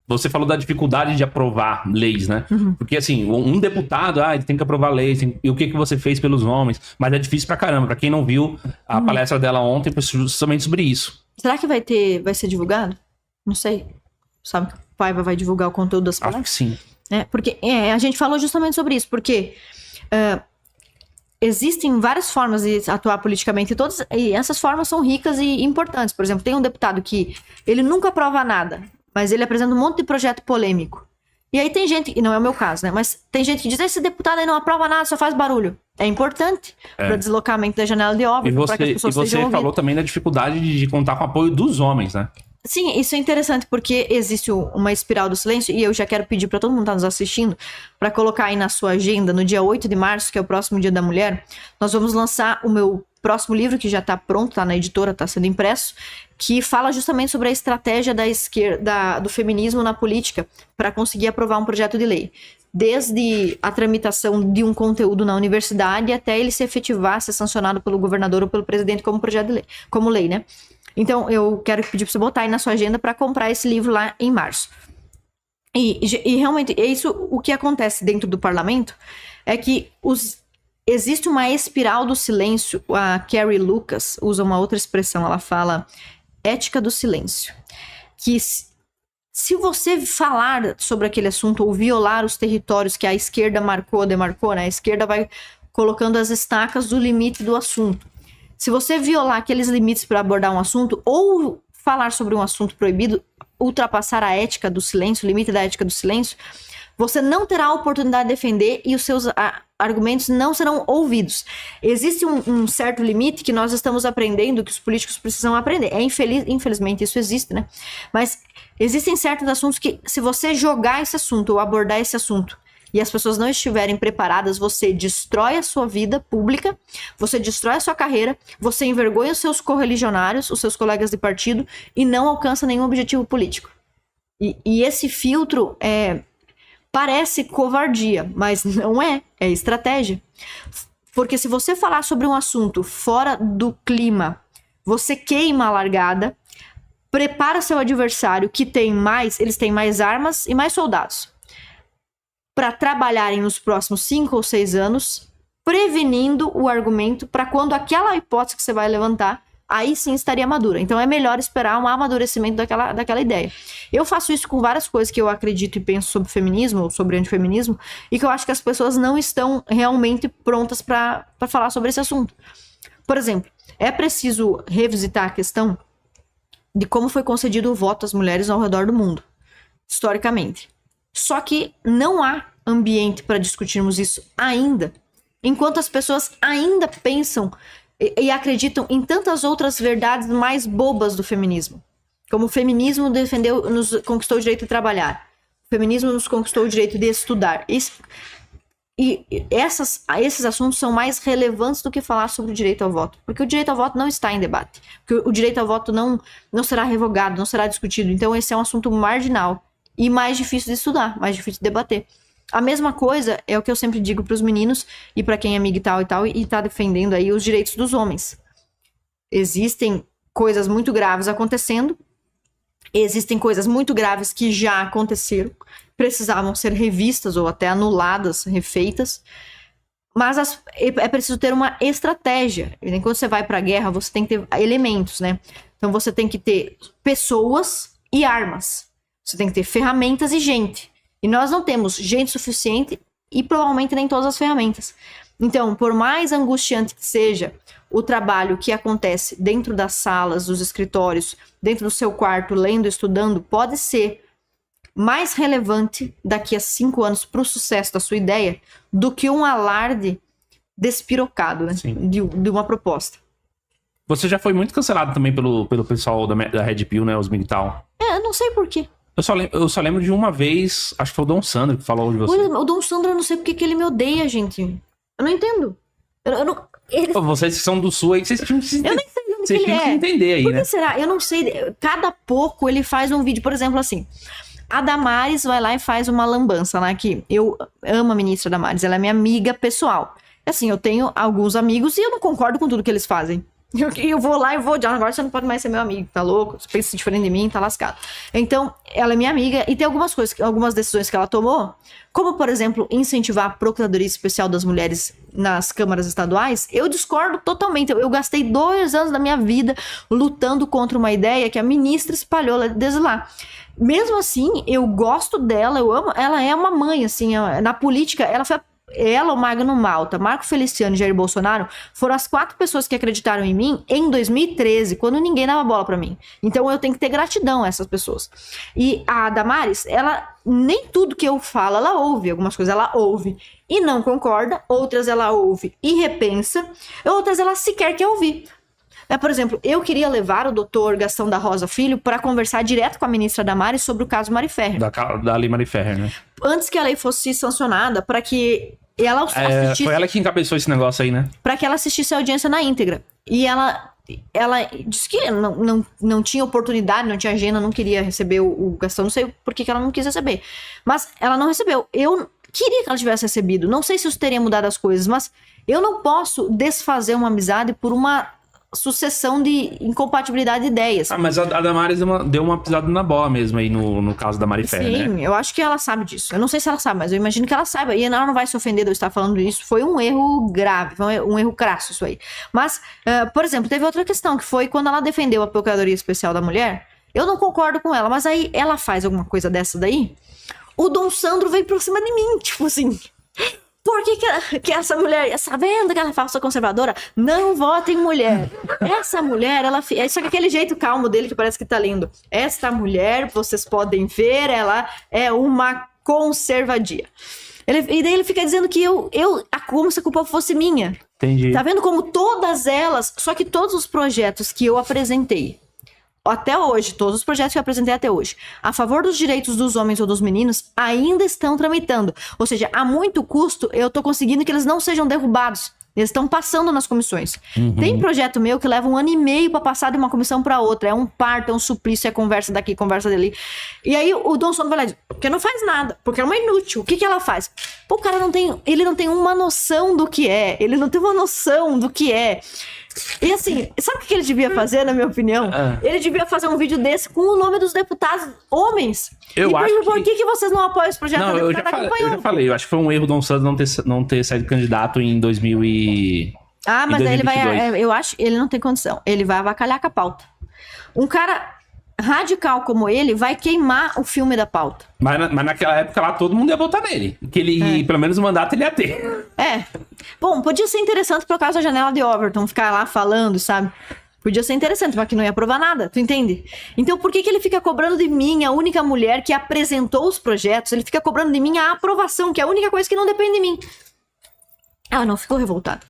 Você falou da dificuldade de aprovar leis, né? Porque, assim, um deputado, ele tem que aprovar leis. E o que você fez pelos homens? Mas é difícil pra caramba. Pra quem não viu, a palestra dela ontem foi justamente sobre isso. Será que vai ser divulgado? Não sei. Sabe que o Paiva vai divulgar o conteúdo das palestras? Acho que sim. Porque a gente falou justamente sobre isso. Porque existem várias formas de atuar politicamente. E essas formas são ricas e importantes. Por exemplo, tem um deputado que ele nunca aprova nada. Mas ele apresenta um monte de projeto polêmico. E aí tem gente, e não é o meu caso, né? Mas tem gente que diz, esse deputado aí não aprova nada, só faz barulho. É importante para deslocamento da janela de óbito, para que as pessoas sejam ouvidas. E você falou também da dificuldade de contar com o apoio dos homens, né? Sim, isso é interessante porque existe uma espiral do silêncio e eu já quero pedir para todo mundo que tá nos assistindo para colocar aí na sua agenda, no dia 8 de março, que é o próximo Dia da Mulher, nós vamos lançar o meu próximo livro, que já tá pronto, tá na editora, tá sendo impresso, que fala justamente sobre a estratégia da esquerda, do feminismo na política para conseguir aprovar um projeto de lei. Desde a tramitação de um conteúdo na universidade até ele se efetivar, ser sancionado pelo governador ou pelo presidente como projeto de lei, como lei, né? Então, eu quero pedir para você botar aí na sua agenda para comprar esse livro lá em março. E realmente, é isso o que acontece dentro do parlamento, é que existe uma espiral do silêncio. A Carrie Lucas usa uma outra expressão, ela fala ética do silêncio. Que se você falar sobre aquele assunto ou violar os territórios que a esquerda demarcou, né? A esquerda vai colocando as estacas do limite do assunto. Se você violar aqueles limites para abordar um assunto ou falar sobre um assunto proibido, ultrapassar a ética do silêncio, o limite da ética do silêncio, você não terá a oportunidade de defender e os seus argumentos não serão ouvidos. Existe um certo limite que nós estamos aprendendo, que os políticos precisam aprender. Infelizmente isso existe, né? Mas existem certos assuntos que, se você jogar esse assunto ou abordar esse assunto e as pessoas não estiverem preparadas, você destrói a sua vida pública, você destrói a sua carreira, você envergonha os seus correligionários, os seus colegas de partido e não alcança nenhum objetivo político. E esse filtro parece covardia, mas não é estratégia. Porque se você falar sobre um assunto fora do clima, você queima a largada, prepara seu adversário, que eles têm mais armas e mais soldados, para trabalharem nos próximos 5 ou 6 anos, prevenindo o argumento para quando aquela hipótese que você vai levantar, aí sim estaria madura. Então é melhor esperar um amadurecimento daquela ideia. Eu faço isso com várias coisas que eu acredito e penso sobre feminismo ou sobre antifeminismo e que eu acho que as pessoas não estão realmente prontas para falar sobre esse assunto. Por exemplo, é preciso revisitar a questão de como foi concedido o voto às mulheres ao redor do mundo, historicamente. Só que não há ambiente para discutirmos isso ainda, enquanto as pessoas ainda pensam e acreditam em tantas outras verdades mais bobas do feminismo. Como o feminismo nos conquistou o direito de trabalhar, o feminismo nos conquistou o direito de estudar. Esses assuntos são mais relevantes do que falar sobre o direito ao voto, porque o direito ao voto não está em debate, porque o direito ao voto não será revogado, não será discutido. Então esse é um assunto marginal e mais difícil de estudar, mais difícil de debater. A mesma coisa é o que eu sempre digo para os meninos e para quem é amiga e tá defendendo aí os direitos dos homens. Existem coisas muito graves acontecendo, existem coisas muito graves que já aconteceram, precisavam ser revistas ou até anuladas, refeitas, mas é preciso ter uma estratégia. Quando você vai para a guerra, você tem que ter elementos, né? Então você tem que ter pessoas e armas. Você tem que ter ferramentas e gente. E nós não temos gente suficiente e provavelmente nem todas as ferramentas. Então, por mais angustiante que seja o trabalho que acontece dentro das salas, dos escritórios, dentro do seu quarto, lendo, estudando, pode ser mais relevante daqui a 5 anos para o sucesso da sua ideia do que um alarde despirocado, né? De uma proposta. Você já foi muito cancelado também pelo pessoal da Red Pill, né? Os militares. Eu não sei por quê. Eu só lembro de uma vez, acho que foi o Dom Sandro que falou de você. O Dom Sandro, eu não sei porque que ele me odeia, gente. Eu não entendo. Vocês que são do Sul aí, vocês tinham que eu nem sei onde ele é. Entender aí, por que né? será? Eu não sei. Cada pouco ele faz um vídeo, por exemplo, assim. A Damares vai lá e faz uma lambança, né? Que eu amo a ministra Damares, ela é minha amiga pessoal. Assim, eu tenho alguns amigos e eu não concordo com tudo que eles fazem. Eu vou lá e vou, agora você não pode mais ser meu amigo, tá louco? Você pensa diferente de mim, tá lascado. Então, ela é minha amiga e tem algumas decisões que ela tomou, como, por exemplo, incentivar a Procuradoria Especial das Mulheres nas câmaras estaduais. Eu discordo totalmente. Eu gastei 2 anos da minha vida lutando contra uma ideia que a ministra espalhou desde lá. Mesmo assim, eu gosto dela, eu amo. Ela é uma mãe, assim, na política, ela, o Magno Malta, Marco Feliciano e Jair Bolsonaro foram as 4 pessoas que acreditaram em mim em 2013, quando ninguém dava bola pra mim. Então eu tenho que ter gratidão a essas pessoas. E a Damares, ela nem tudo que eu falo, ela ouve. Algumas coisas ela ouve e não concorda, outras ela ouve e repensa, outras ela sequer quer ouvir. Por exemplo, eu queria levar o doutor Gastão da Rosa Filho para conversar direto com a ministra Damares sobre o caso Mari Ferrer. Da Lei Mari Ferrer, né? Antes que a lei fosse sancionada, para que ela assistisse... Foi ela que encabeçou esse negócio aí, né? Para que ela assistisse a audiência na íntegra. E ela disse que não tinha oportunidade, não tinha agenda, não queria receber o Gastão. Não sei por que ela não quis receber. Mas ela não recebeu. Eu queria que ela tivesse recebido. Não sei se isso teria mudado as coisas, mas eu não posso desfazer uma amizade por uma sucessão de incompatibilidade de ideias. Mas a Damares deu uma pisada na bola mesmo aí no caso da Mari Ferrer, né? Sim, eu acho que ela sabe disso. Eu não sei se ela sabe, mas eu imagino que ela saiba. E ela não vai se ofender de eu estar falando isso. Foi um erro grave, foi um erro crasso isso aí. Mas, por exemplo, teve outra questão, que foi quando ela defendeu a Procuradoria Especial da Mulher. Eu não concordo com ela, mas aí ela faz alguma coisa dessa daí, o Dom Sandro veio por cima de mim, tipo assim... Por que essa mulher, sabendo que ela é falsa conservadora, não vota em mulher? Essa mulher, só que aquele jeito calmo dele que parece que tá lindo. Esta mulher, vocês podem ver, ela é uma conservadia. E daí ele fica dizendo que como se a culpa fosse minha. Entendi. Tá vendo como todas elas, só que todos os projetos que eu apresentei, até hoje, todos os projetos que eu apresentei até hoje, a favor dos direitos dos homens ou dos meninos, ainda estão tramitando. Ou seja, a muito custo, eu tô conseguindo que eles não sejam derrubados. Eles estão passando nas comissões. Uhum. Tem projeto meu que leva 1 ano e meio para passar de uma comissão para outra. É um parto, é um suplício, é conversa daqui, conversa dali. E aí o Dom Sandro vai lá e diz, porque não faz nada, porque é uma inútil. O que ela faz? Pô, o cara ele não tem uma noção do que é. Ele não tem uma noção do que é. E assim, sabe o que ele devia fazer, na minha opinião? Ele devia fazer um vídeo desse com o nome dos deputados homens. Por que vocês não apoiam esse projeto? Não, eu já falei, eu acho que foi um erro do Dom Santos não ter saído candidato em 2000 mas daí ele vai, eu acho, ele não tem condição. Ele vai avacalhar com a pauta. Um cara radical como ele vai queimar o filme da pauta. Mas naquela época lá todo mundo ia votar nele. Que ele, pelo menos o mandato ele ia ter. Bom, podia ser interessante por causa da janela de Overton, ficar lá falando, sabe? Podia ser interessante, mas que não ia aprovar nada, tu entende? Então por que ele fica cobrando de mim, a única mulher que apresentou os projetos, ele fica cobrando de mim a aprovação, que é a única coisa que não depende de mim? Não, ficou revoltado.